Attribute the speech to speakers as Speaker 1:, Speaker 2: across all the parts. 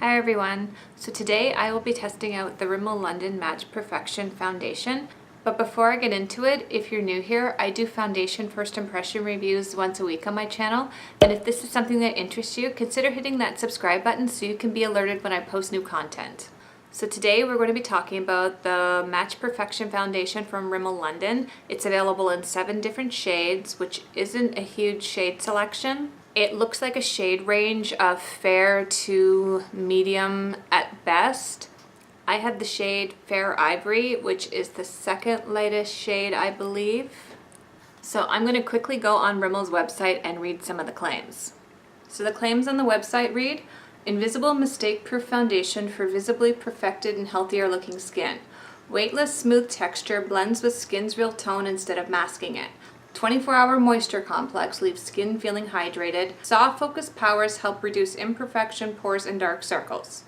Speaker 1: Hi everyone! So today I will be testing out the Rimmel London Match Perfection Foundation. But before I get into it, if you're new here, I do foundation first impression reviews once a week on my channel. And if this is something that interests you, consider hitting that subscribe button so you can be alerted when I post new content. So today we're going to be talking about the Match Perfection Foundation from Rimmel London. It's available in 7 different shades, which isn't a huge shade selection. It looks like a shade range of fair to medium at best. I have the shade Fair Ivory, which is the second lightest shade, I believe. So I'm going to quickly go on Rimmel's website and read some of the claims. So the claims on the website read, Invisible mistake-proof foundation for visibly perfected and healthier looking skin. Weightless, smooth texture blends with skin's real tone instead of masking it. 24-hour moisture complex leaves skin feeling hydrated. Soft focused powers help reduce imperfection, pores, and dark circles.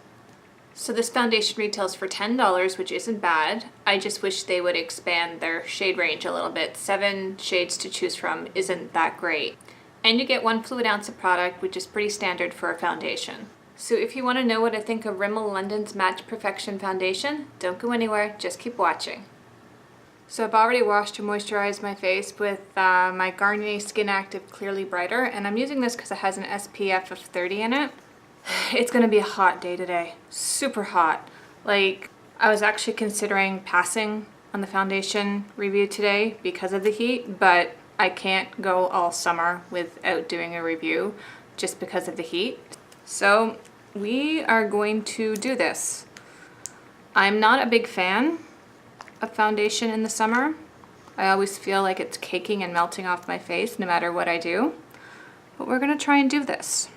Speaker 1: So this foundation retails for $10, which isn't bad. I just wish they would expand their shade range a little bit. 7 shades to choose from isn't that great. And you get 1 fluid ounce of product, which is pretty standard for a foundation. So if you want to know what I think of Rimmel London's Match Perfection Foundation, don't go anywhere, just keep watching. So I've already washed and moisturized my face with my Garnier Skin Active Clearly Brighter, and I'm using this because it has an SPF of 30 in it. It's gonna be a hot day today, super hot. Like, I was actually considering passing on the foundation review today because of the heat, but I can't go all summer without doing a review just because of the heat. So we are going to do this. I'm not a big fan of foundation in the summer. I always feel like it's caking and melting off my face no matter what I do. But we're gonna try and do this.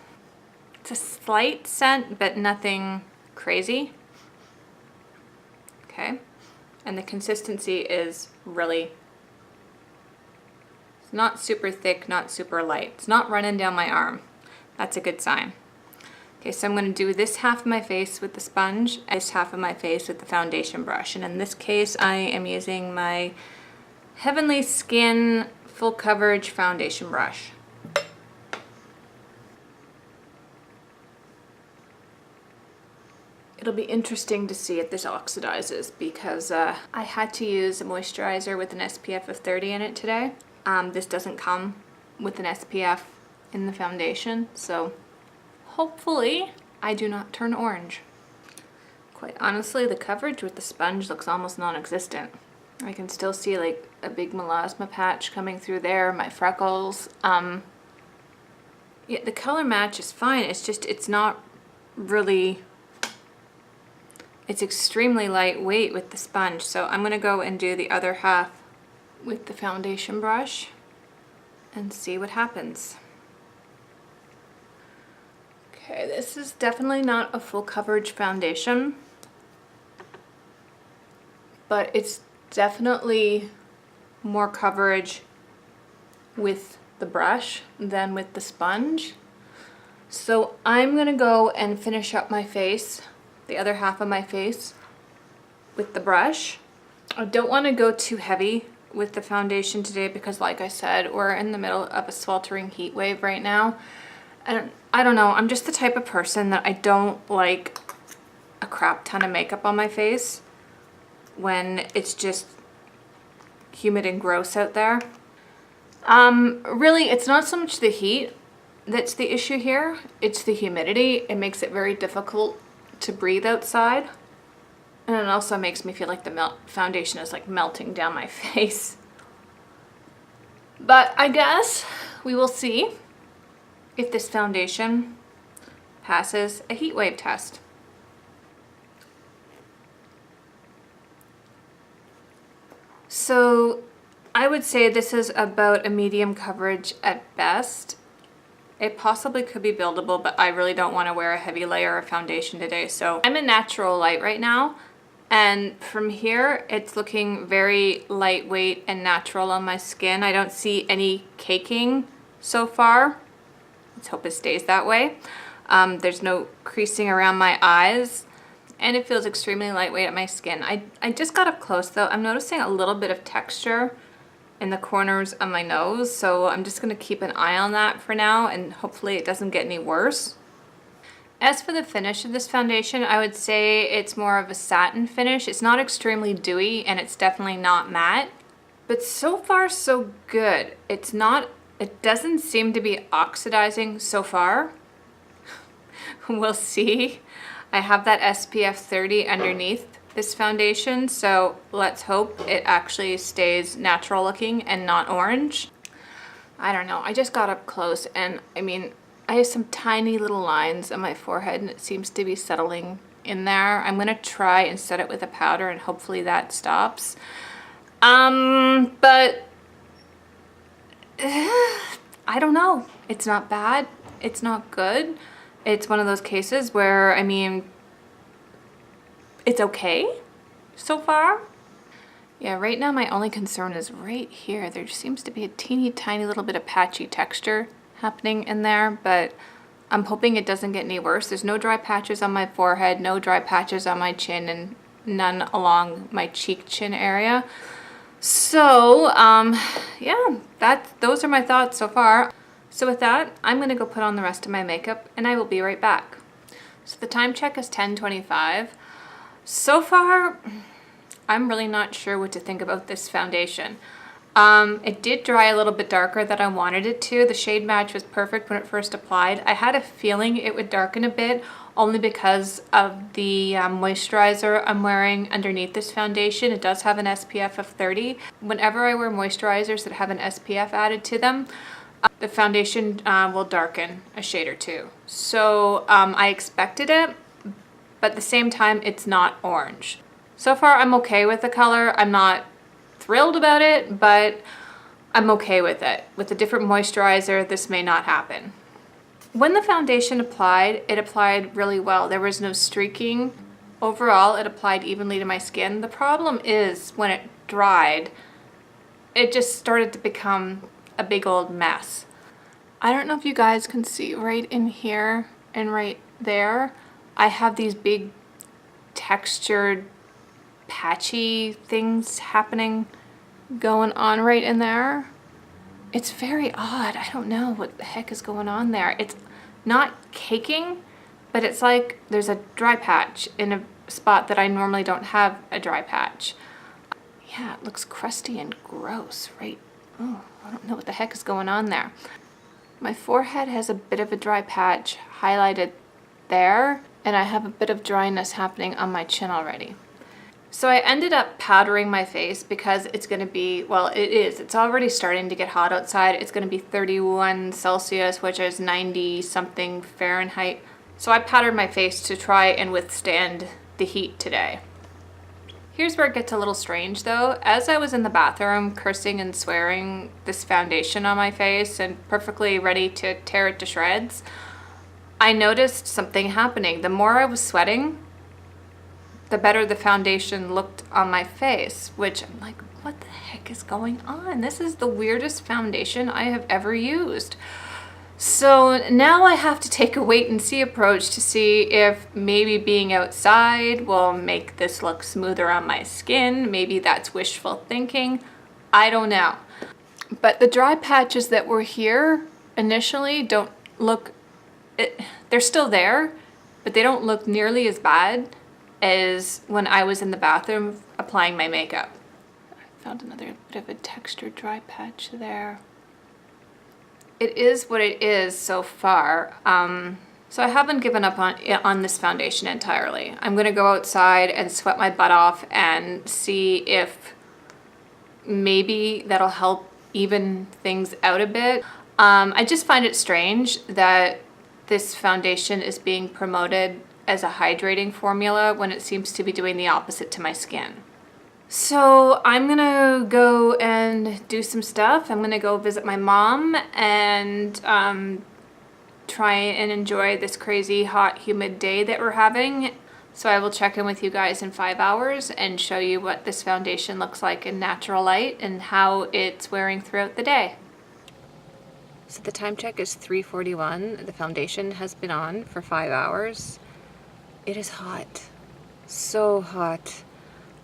Speaker 1: It's a slight scent, but nothing crazy. Okay, and the consistency is really, it's not super thick, not super light. It's not running down my arm. That's a good sign. Okay, so I'm going to do this half of my face with the sponge and this half of my face with the foundation brush. And in this case, I am using my Heavenly Skin Full Coverage Foundation Brush. It'll be interesting to see if this oxidizes because I had to use a moisturizer with an SPF of 30 in it today. This doesn't come with an SPF in the foundation, so hopefully I do not turn orange. Quite honestly, the coverage with the sponge looks almost non-existent. I can still see like a big melasma patch coming through there, my freckles. Yeah, the color match is fine. It's just, it's not really, it's extremely lightweight with the sponge. So I'm gonna go and do the other half with the foundation brush and see what happens. Okay, this is definitely not a full coverage foundation, but it's definitely more coverage with the brush than with the sponge. So I'm gonna go and finish up my face, the other half of my face, with the brush. I don't want to go too heavy with the foundation today because, like I said, we're in the middle of a sweltering heat wave right now. And I don't know, I'm just the type of person that I don't like a crap ton of makeup on my face when it's just humid and gross out there. Really, it's not so much the heat that's the issue here, it's the humidity. It makes it very difficult to breathe outside. And it also makes me feel like the foundation is like melting down my face. But I guess we will see if this foundation passes a heat wave test. So I would say this is about a medium coverage at best. It possibly could be buildable, but I really don't want to wear a heavy layer of foundation today. So I'm in natural light right now, and from here it's looking very lightweight and natural on my skin. I don't see any caking so far. Let's hope it stays that way. There's no creasing around my eyes, and it feels extremely lightweight at my skin. I just got up close though. I'm noticing a little bit of texture in the corners of my nose, so I'm just gonna keep an eye on that for now, and hopefully it doesn't get any worse. As for the finish of this foundation, I would say it's more of a satin finish. It's not extremely dewy and it's definitely not matte, but so far so good. It doesn't seem to be oxidizing so far. We'll see. I have that SPF 30 underneath this foundation, so let's hope it actually stays natural looking and not orange. I don't know, I just got up close and I mean, I have some tiny little lines on my forehead and it seems to be settling in there. I'm gonna try and set it with a powder and hopefully that stops. But I don't know. It's not bad. It's not good. It's one of those cases where, I mean, it's okay so far. Yeah, right now my only concern is right here. There seems to be a teeny tiny little bit of patchy texture happening in there, but I'm hoping it doesn't get any worse. There's no dry patches on my forehead, no dry patches on my chin, and none along my cheek chin area. So, yeah, those are my thoughts so far. So with that, I'm gonna go put on the rest of my makeup and I will be right back. So the time check is 10:25. So far, I'm really not sure what to think about this foundation. It did dry a little bit darker than I wanted it to. The shade match was perfect when it first applied. I had a feeling it would darken a bit only because of the moisturizer I'm wearing underneath this foundation. It does have an SPF of 30. Whenever I wear moisturizers that have an SPF added to them, the foundation will darken a shade or two. So I expected it, but at the same time, it's not orange. So far, I'm okay with the color. I'm not thrilled about it, but I'm okay with it. With a different moisturizer, this may not happen. When the foundation applied, it applied really well. There was no streaking. Overall, it applied evenly to my skin. The problem is when it dried, it just started to become a big old mess. I don't know if you guys can see right in here and right there. I have these big textured patchy things happening going on right in there. It's very odd. I don't know what the heck is going on there. It's not caking, but it's like there's a dry patch in a spot that I normally don't have a dry patch. Yeah, it looks crusty and gross, right? Oh, I don't know what the heck is going on there. My forehead has a bit of a dry patch highlighted there, and I have a bit of dryness happening on my chin already. So I ended up powdering my face because it's gonna be, well, it's already starting to get hot outside. It's gonna be 31 Celsius, which is 90 something Fahrenheit. So I powdered my face to try and withstand the heat today. Here's where it gets a little strange though. As I was in the bathroom cursing and swearing this foundation on my face and perfectly ready to tear it to shreds, I noticed something happening. The more I was sweating, the better the foundation looked on my face, which I'm like, what the heck is going on? This is the weirdest foundation I have ever used. So now I have to take a wait and see approach to see if maybe being outside will make this look smoother on my skin. Maybe that's wishful thinking. I don't know. But the dry patches that were here initially don't look, they're still there, but they don't look nearly as bad as when I was in the bathroom applying my makeup. I found another bit of a textured dry patch there. It is what it is so far. So I haven't given up on this foundation entirely. I'm gonna go outside and sweat my butt off and see if maybe that'll help even things out a bit. I just find it strange that this foundation is being promoted as a hydrating formula when it seems to be doing the opposite to my skin. So I'm gonna go and do some stuff. I'm gonna go visit my mom and try and enjoy this crazy hot humid day that we're having. So I will check in with you guys in 5 hours and show you what this foundation looks like in natural light and how it's wearing throughout the day. So the time check is 3:41. The foundation has been on for 5 hours. It is hot, so hot.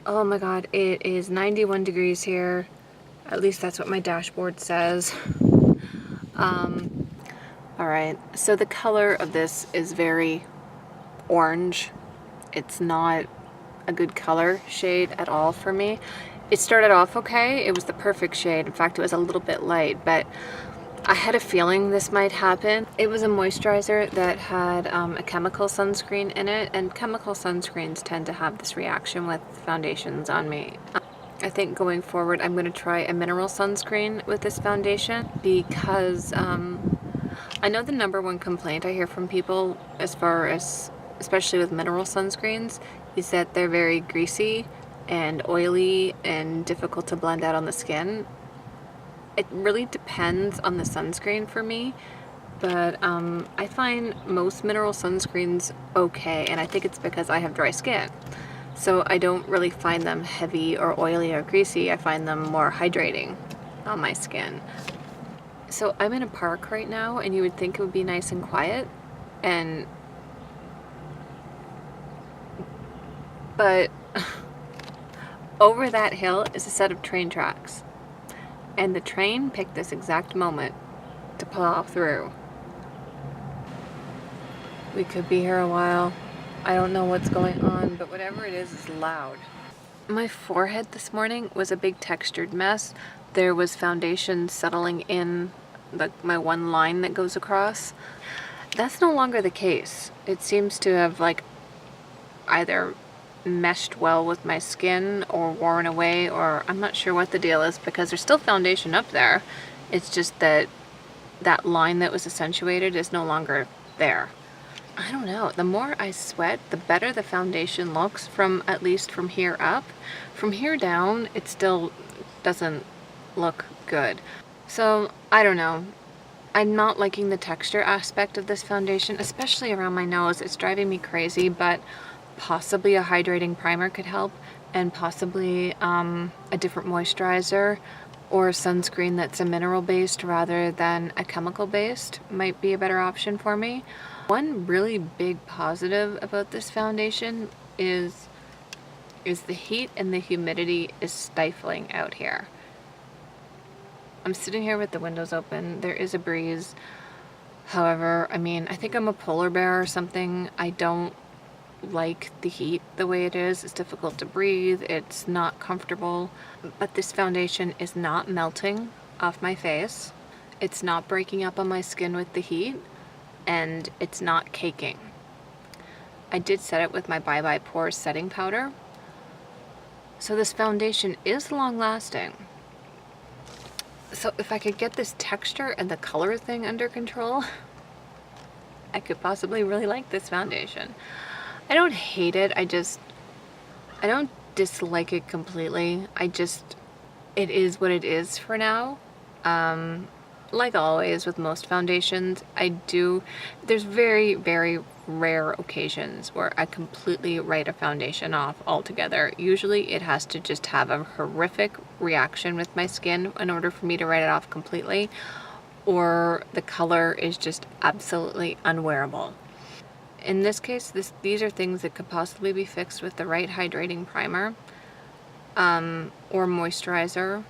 Speaker 1: Oh my God, it is 91 degrees here. At least that's what my dashboard says. All right, so the color of this is very orange. It's not a good color shade at all for me. It started off okay. It was the perfect shade. In fact, it was a little bit light, but I had a feeling this might happen. It was a moisturizer that had a chemical sunscreen in it, and chemical sunscreens tend to have this reaction with foundations on me. I think going forward I'm going to try a mineral sunscreen with this foundation because I know the #1 complaint I hear from people as far as, especially with mineral sunscreens, is that they're very greasy and oily and difficult to blend out on the skin. It really depends on the sunscreen for me, but I find most mineral sunscreens okay, and I think it's because I have dry skin. So I don't really find them heavy or oily or greasy. I find them more hydrating on my skin. So I'm in a park right now, and you would think it would be nice and quiet, but over that hill is a set of train tracks. And the train picked this exact moment to plow through. We could be here a while. I don't know what's going on, but whatever it is loud. My forehead this morning was a big textured mess. There was foundation settling in my one line that goes across. That's no longer the case. It seems to have like either meshed well with my skin or worn away, or I'm not sure what the deal is, because there's still foundation up there. It's just that that line that was accentuated is no longer there. I don't know. The more I sweat, the better the foundation looks, from at least from here up. From here down, it still doesn't look good. So I don't know. I'm not liking the texture aspect of this foundation, especially around my nose. It's driving me crazy, but possibly a hydrating primer could help, and possibly a different moisturizer or sunscreen that's a mineral based rather than a chemical based might be a better option for me. One really big positive about this foundation is the heat and the humidity is stifling out here. I'm sitting here with the windows open. There is a breeze. However, I mean, I think I'm a polar bear or something. I don't like the heat the way it is. It's difficult to breathe. It's not comfortable. But this foundation is not melting off my face. It's not breaking up on my skin with the heat. And it's not caking. I did set it with my Bye Bye Pores setting powder. So this foundation is long lasting. So if I could get this texture and the color thing under control, I could possibly really like this foundation. I don't hate it. I don't dislike it completely. It is what it is for now. Like always with most foundations, there's very, very rare occasions where I completely write a foundation off altogether. Usually it has to just have a horrific reaction with my skin in order for me to write it off completely, or the color is just absolutely unwearable. In this case, these are things that could possibly be fixed with the right hydrating primer or moisturizer.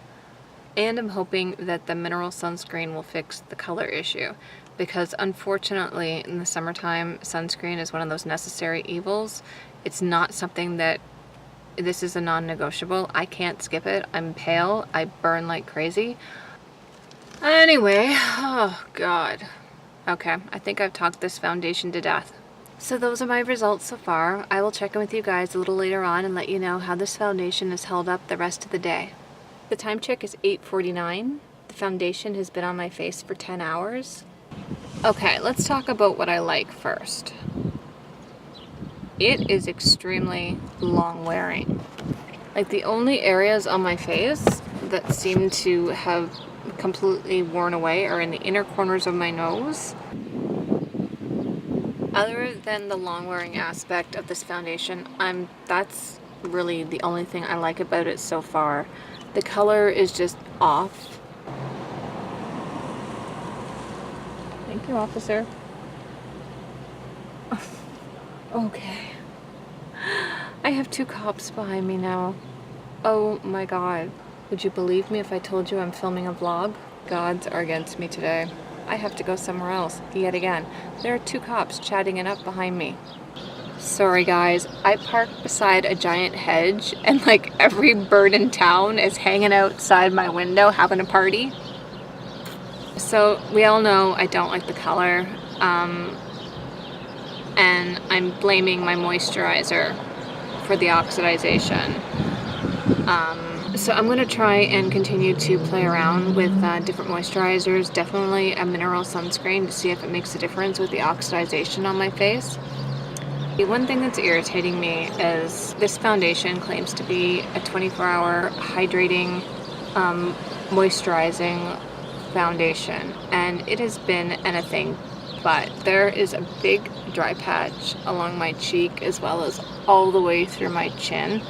Speaker 1: And I'm hoping that the mineral sunscreen will fix the color issue, because unfortunately in the summertime, sunscreen is one of those necessary evils. It's not something that, this is a non-negotiable. I can't skip it. I'm pale. I burn like crazy. Anyway, oh God. Okay, I think I've talked this foundation to death. So those are my results so far. I will check in with you guys a little later on and let you know how this foundation has held up the rest of the day. The time check is 8:49. The foundation has been on my face for 10 hours. Okay, let's talk about what I like first. It is extremely long wearing. Like, the only areas on my face that seem to have completely worn away are in the inner corners of my nose. Other than the long wearing aspect of this foundation, that's really the only thing I like about it so far. The color is just off. Thank you, officer. Okay. I have 2 cops behind me now. Oh my God. Would you believe me if I told you I'm filming a vlog? Gods are against me today. I have to go somewhere else, yet again. There are 2 cops chatting it up behind me. Sorry guys, I parked beside a giant hedge and like every bird in town is hanging outside my window having a party. So we all know I don't like the color, and I'm blaming my moisturizer for the oxidization. So I'm going to try and continue to play around with different moisturizers, definitely a mineral sunscreen to see if it makes a difference with the oxidization on my face. The one thing that's irritating me is this foundation claims to be a 24-hour hydrating, moisturizing foundation, and it has been anything but. There is a big dry patch along my cheek as well as all the way through my chin.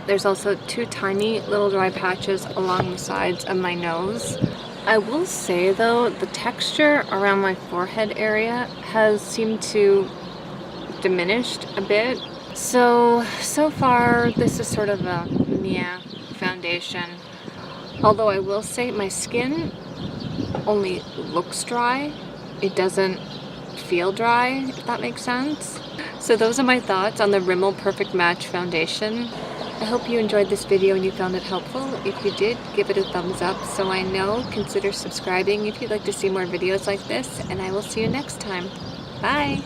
Speaker 1: There's also 2 tiny little dry patches along the sides of my nose. I will say though, the texture around my forehead area has seemed to diminished a bit. So far this is sort of a meh foundation. Although I will say my skin only looks dry. It doesn't feel dry, if that makes sense. So those are my thoughts on the Rimmel Perfect Match Foundation. I hope you enjoyed this video and you found it helpful. If you did, give it a thumbs up so I know. Consider subscribing if you'd like to see more videos like this, and I will see you next time. Bye!